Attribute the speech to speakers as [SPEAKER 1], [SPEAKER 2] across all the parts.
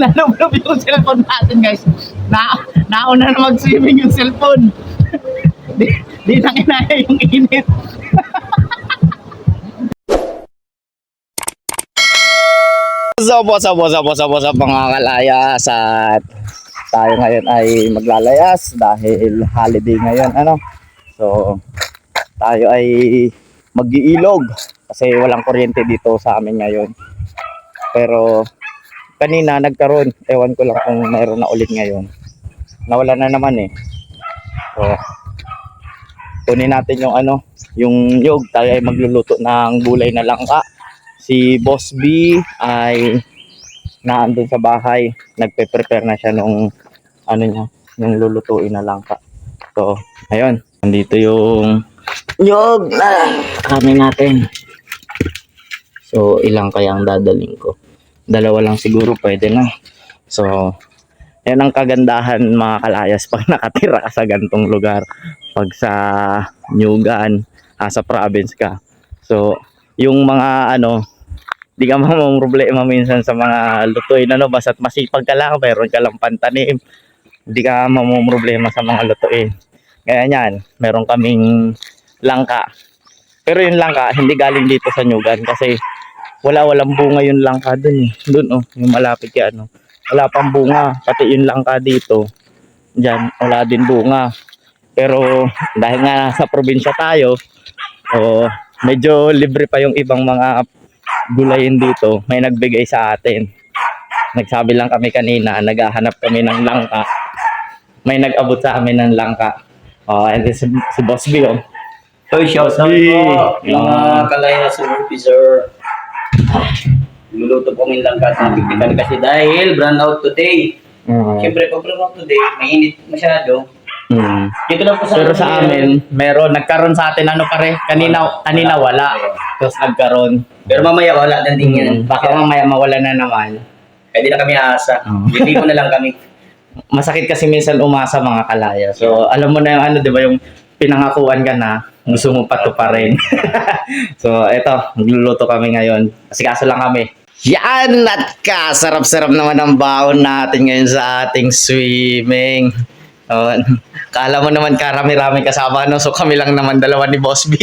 [SPEAKER 1] Nalublob yung cellphone natin, guys. Nauna na mag-swimming yung cellphone. di na kinaya yung init.
[SPEAKER 2] What's up mga kalayas, at tayo ngayon ay maglalayas dahil holiday ngayon, ano. So tayo ay mag-iilog kasi walang kuryente dito sa amin ngayon. Pero kanina nagkaroon, ewan ko lang kung mayroon na ulit ngayon. Nawala na naman eh. So kunin natin yung ano, yung nyug. Tayo ay magluluto ng gulay na langka. Si Boss B ay naandun sa bahay, nagpe-prepare na siya nung ano niya, yung lulutuin na langka. So ayun, nandito yung nyug na kami natin. So ilang kaya ang dadaling ko? Dalawa lang siguro pwede na. So yan ang kagandahan mga kalayas pag nakatira ka sa gantong lugar, pag sa Nyugan, sa province ka. So yung mga ano, di ka problema minsan sa mga lutuin, ano, basta't masipag ka lang, meron ka lang pantanim, di ka problema sa mga lutuin. Kaya yan, meron kaming langka. Pero yung langka hindi galing dito sa Nyugan kasi walang bunga yung langka dun eh. Dun oh, yung malapit kay ano, wala pang bunga. Pati yung langka dito, dyan, wala din bunga. Pero dahil nga sa probinsya tayo, oh, medyo libre pa yung ibang mga gulayin dito. May nagbigay sa atin. Nagsabi lang kami kanina, naghahanap kami ng langka. May nag-abot sa amin ng langka. Oh, and this si Boss B, oh.
[SPEAKER 3] Hoy, shout out po mga kalayas officer. Luluto po min langka sa pagtikan kasi dahil brand out today. Siyempre, pag brand out today, mainit masyado. Dito lang po sa
[SPEAKER 2] pero sa amin, meron, nagkaroon sa atin ano pare, kanina wala. Tapos nagkaroon.
[SPEAKER 3] Pero mamaya wala na din yan.
[SPEAKER 2] Baka mamaya mawala na naman.
[SPEAKER 3] Kaya di na kami aasa. Hindi ko na lang kami.
[SPEAKER 2] Masakit kasi minsan umasa mga kalaya. So alam mo na yung ano, 'di ba, yung pinangakuan ka na, gusto mo patuparin. So eto, magluluto kami ngayon. Kasi kaso lang kami. Yan, at kasarap-sarap naman ang baon natin ngayon sa ating swimming. Oh, kala mo naman karami-rami kasama, no? So kami lang naman dalawa ni Boss B.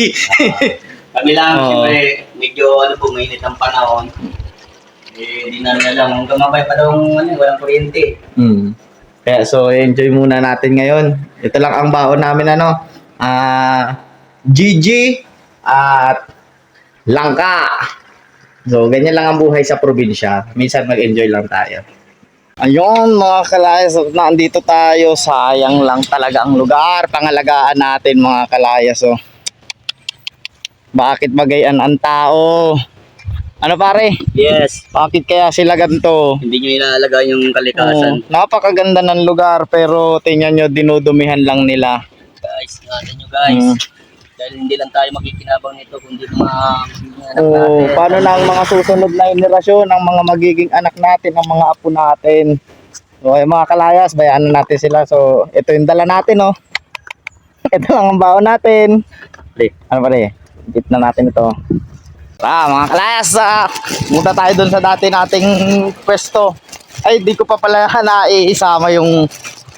[SPEAKER 3] Kami lang,
[SPEAKER 2] Oo.
[SPEAKER 3] siyempre, medyo ano po, mainit ang panahon. Eh, di na lang, hanggang mamaya pa daw, walang kuryente.
[SPEAKER 2] Kaya so enjoy muna natin ngayon. Ito lang ang baon namin, ano, GG at langka. So ganyan lang ang buhay sa probinsya. Minsan mag-enjoy lang tayo. Ayun mga kalayas, nandito tayo. Sayang lang talaga ang lugar. Pangalagaan natin mga kalayas. So, bakit bagayan ang tao? Ano pare?
[SPEAKER 3] Yes.
[SPEAKER 2] Bakit kaya sila ganito?
[SPEAKER 3] Hindi nyo ilalagay yung kalikasan.
[SPEAKER 2] Napakaganda ng lugar, pero tingnan nyo, dinudumihan lang nila.
[SPEAKER 3] Guys, ingatan nyo guys. Dahil hindi lang tayo makikinabang nito, kundi mga anak
[SPEAKER 2] Oh,
[SPEAKER 3] natin.
[SPEAKER 2] paano na ang mga susunod na henerasyon, ang mga magiging anak natin, ang mga apo natin. So, ay mga kalayas, bayaan natin sila. So, ito yung dala natin, oh. Ito lang ang baon natin. Ano pare? Bit na natin ito. Mga kalayas, punta tayo dun sa dati nating pwesto. Ay, di ko pa pala naiisama yung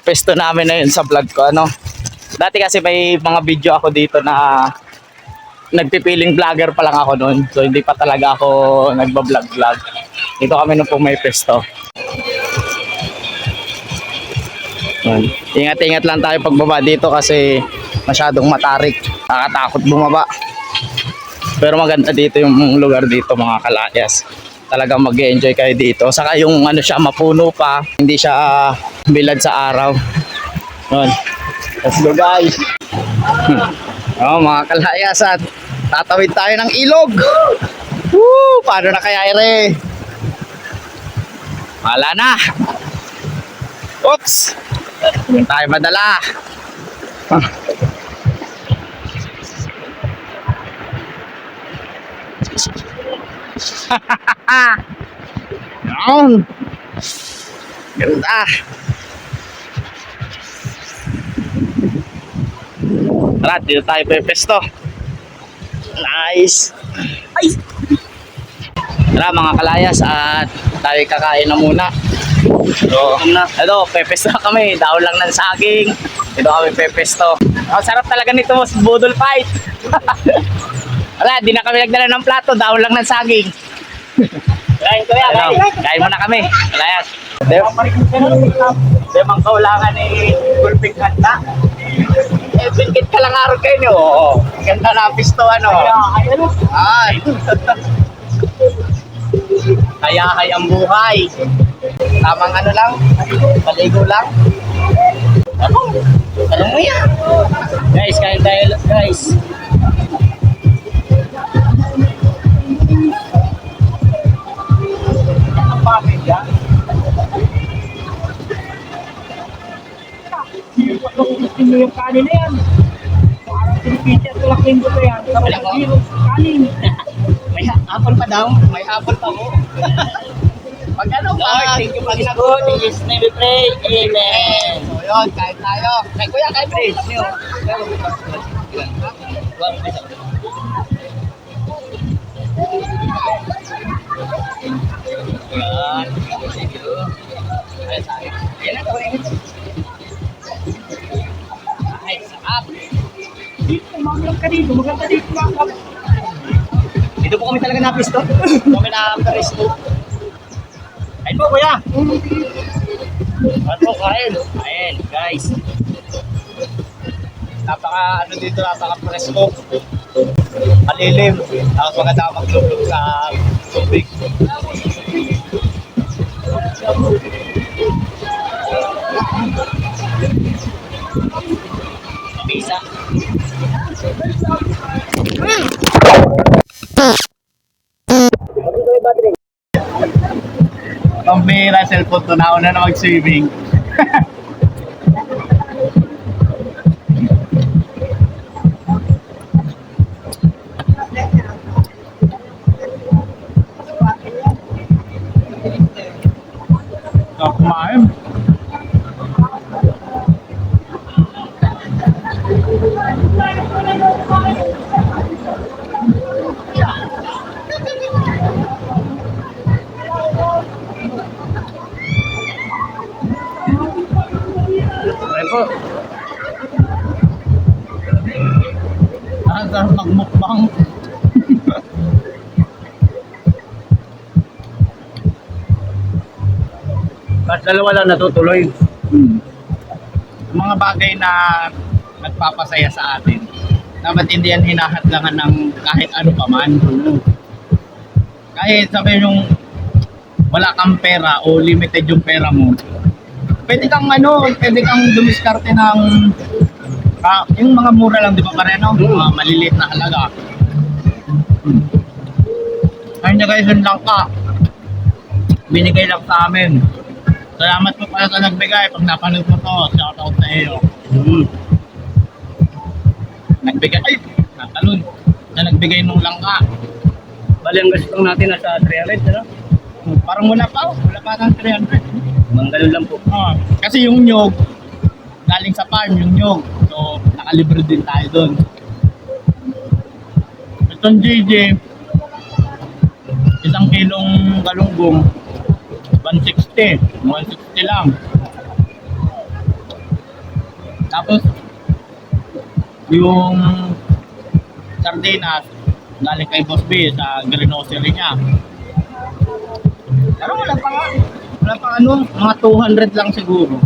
[SPEAKER 2] pwesto namin na yun sa vlog ko, ano. Dati kasi may mga video ako dito na nagpipiling vlogger pa lang ako noon. So hindi pa talaga ako nagba-vlog. Dito kami nung may pwesto. Ingat-ingat lang tayo pagbaba dito kasi masyadong matarik. Nakakatakot bumaba. Pero maganda dito yung lugar dito mga kalayas. Talagang mag-enjoy kayo dito. Saka yung ano siya, mapuno pa. Hindi siya bilad sa araw. Yun. Let's go guys. Mga kalayas, at tatawid tayo ng ilog. Woo! Paano na kaya ere? Wala na. Oops! Hindi tayo madala. Yan. Ganda. Tara, dito tayo pepesto. Nice. Ay! Tara mga kalayas at tayo kakain na muna. So, ito, pepes na kami. Daon lang ng saging. Ito kami pepes to. Ang sarap talaga nito, budol fight. Wala, di na kami nagdala ng plato. Daon lang ng saging.
[SPEAKER 3] Kain ko yan,
[SPEAKER 2] Ano, kain muna kami. Kalayas. Di mang kaulangan ni Gulping handa. Eh, bilkit ka lang araw kayo niyo. Oo. Ganda na pisto ano. Ay. Kaya ang buhay. Tamang ano lang. Paligo lang. Ano? Ano mo yan?
[SPEAKER 3] Guys, kain tayo guys.
[SPEAKER 2] Ang bakit yan?
[SPEAKER 1] Gusto yung kanin na yan. Parang pinipicture ko lang yung gusto yan.
[SPEAKER 2] Wala ko.
[SPEAKER 1] Kanin.
[SPEAKER 2] May apple pa daw. May apple pa mo. Pag ano
[SPEAKER 3] Lord,
[SPEAKER 2] pa?
[SPEAKER 3] thank you, Panginoon. In His name we pray. Amen.
[SPEAKER 2] So yun, kain tayo. Kay kuya, kain mo.
[SPEAKER 3] Yan. Thank you.
[SPEAKER 2] Yan ang gawin. Ay, sarap.
[SPEAKER 1] Dito, umagang ka dito. Maganda dito mga
[SPEAKER 2] Dito po kami talaga napisto. Kami na-presto. Kain po, kuya.
[SPEAKER 3] Ano, kain. Kain, guys.
[SPEAKER 2] Napaka dito, napaka presko. Malilim. Tapos maganda maglulog sa tubig.
[SPEAKER 3] Pisa.
[SPEAKER 2] Pambira, cellphone to. Nauna na mag-swimming. Kumain.
[SPEAKER 3] Kain po.
[SPEAKER 2] Ang sarap magmukbang.
[SPEAKER 3] Kahit dalawa lang natutuloy.
[SPEAKER 2] Yung mga bagay na nagpapasaya sa atin. Dapat hindi yan hinahadlangan ng kahit ano pa man. Kahit sabihin yung wala kang pera o limited yung pera mo, pwede kang dumiskarte ng yung mga mura lang, di ba pareno? Mga maliliit na halaga. Ayun niya guys, yun lang ka. Binigay lang sa amin. Salamat po pala sa nagbigay. Pag napanood mo to, shout out sa iyo. Nagbigay, ay, natalon. Na nagbigay nung langka.
[SPEAKER 3] Bali ang gusto natin nasa 300, ano?
[SPEAKER 2] Parang wala pa ng 300.
[SPEAKER 3] Manggal lang po.
[SPEAKER 2] Kasi yung nyog, galing sa farm yung nyog. So, nakalibre din tayo doon. Itong JJ, 1 kilong galunggong, 160 lang. Tapos, yung sardinas, galing kay Boss B sa greenhocery niya. Pero wala pa mga 200 lang siguro.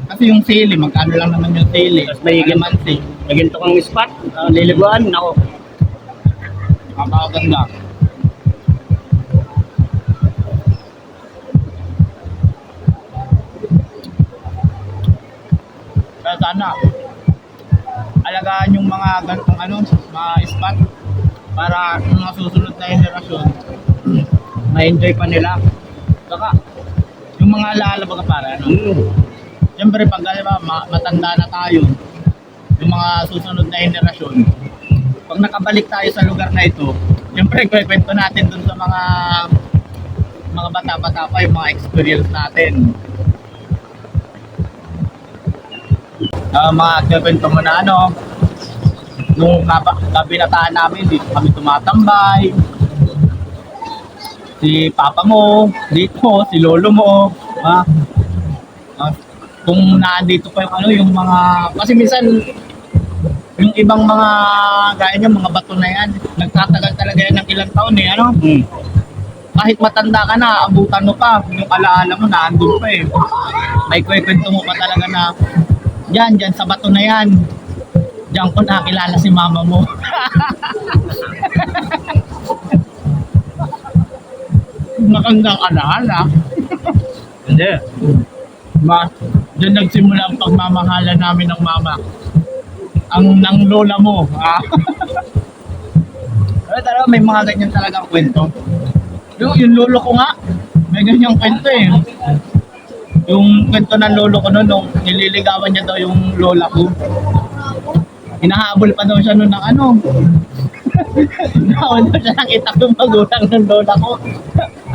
[SPEAKER 2] Kasi yung sili, magkano lang naman yung sili.
[SPEAKER 3] Tapos may
[SPEAKER 2] Calamansi.
[SPEAKER 3] Naginto kang spot. Liliguan. Nako.
[SPEAKER 2] Napakaganda. Kaya sana, alagaan yung mga ganitong mga spot para yung mga susunod na henerasyon, ma-enjoy pa nila. Saka, yung mga lalaba ka para, siyempre pag matanda na tayo, yung mga susunod na henerasyon, pag nakabalik tayo sa lugar na ito, siyempre kwento natin dun sa mga bata-bata pa yung mga experience natin. Mga kwento mo na nung kabinataan namin, dito kami tumatambay.
[SPEAKER 1] si papa mo, dito, si lolo mo, ah, ah, kung naandito pa yung ano, yung mga, kasi minsan, yung ibang mga, gaya niyo, mga bato na yan, nagtatagal talaga yan ng ilang taon eh, ano? Kahit matanda ka na, abutan mo pa, yung alaala mo, naandun pa eh. May kwento mo pa talaga na, dyan sa bato na yan, diyan ko nakilala si mama mo. Nakandang alaala.
[SPEAKER 3] Hindi.
[SPEAKER 1] Diyan nagsimula ang pagmamahalan namin ng mama. Ang ng lola mo. Ah. Pero talaga may mga ganyan talagang kwento. Yung lolo ko nga, may ganyang kwento eh. Yung kwento ng lolo ko noon, nung nililigawan niya daw yung lola ko. Hinahabol pa daw siya noon ng ano. Hinahabol daw siya ng itak yung magulang ng lola ko.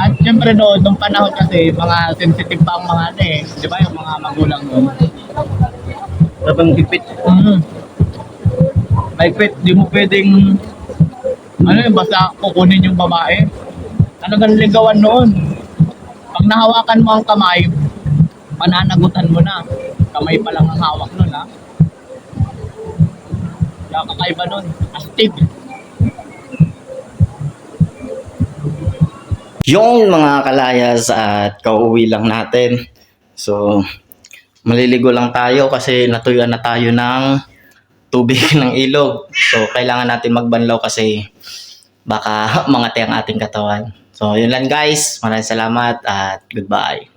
[SPEAKER 1] At syempre noon, nung panahon kasi, mga sensitive pa ang mga ano eh. Di ba yung mga magulang noon?
[SPEAKER 3] Tapang hipit.
[SPEAKER 1] May kwet, di mo pwedeng, ano yung basta kukunin yung babae. Ano ganun ligawan noon? Pag nahawakan mo ang kamay, pananagutan mo na. Kamay pa lang ang hawak nun, ha? Kaya kakaiba nun. Astig.
[SPEAKER 2] Yung mga kalayas at kauwi lang natin. So, maliligo lang tayo kasi natuyuan na tayo ng tubig ng ilog. So, kailangan natin magbanlaw kasi baka mangati ang ating katawan. So, yun lang guys. Maraming salamat at goodbye.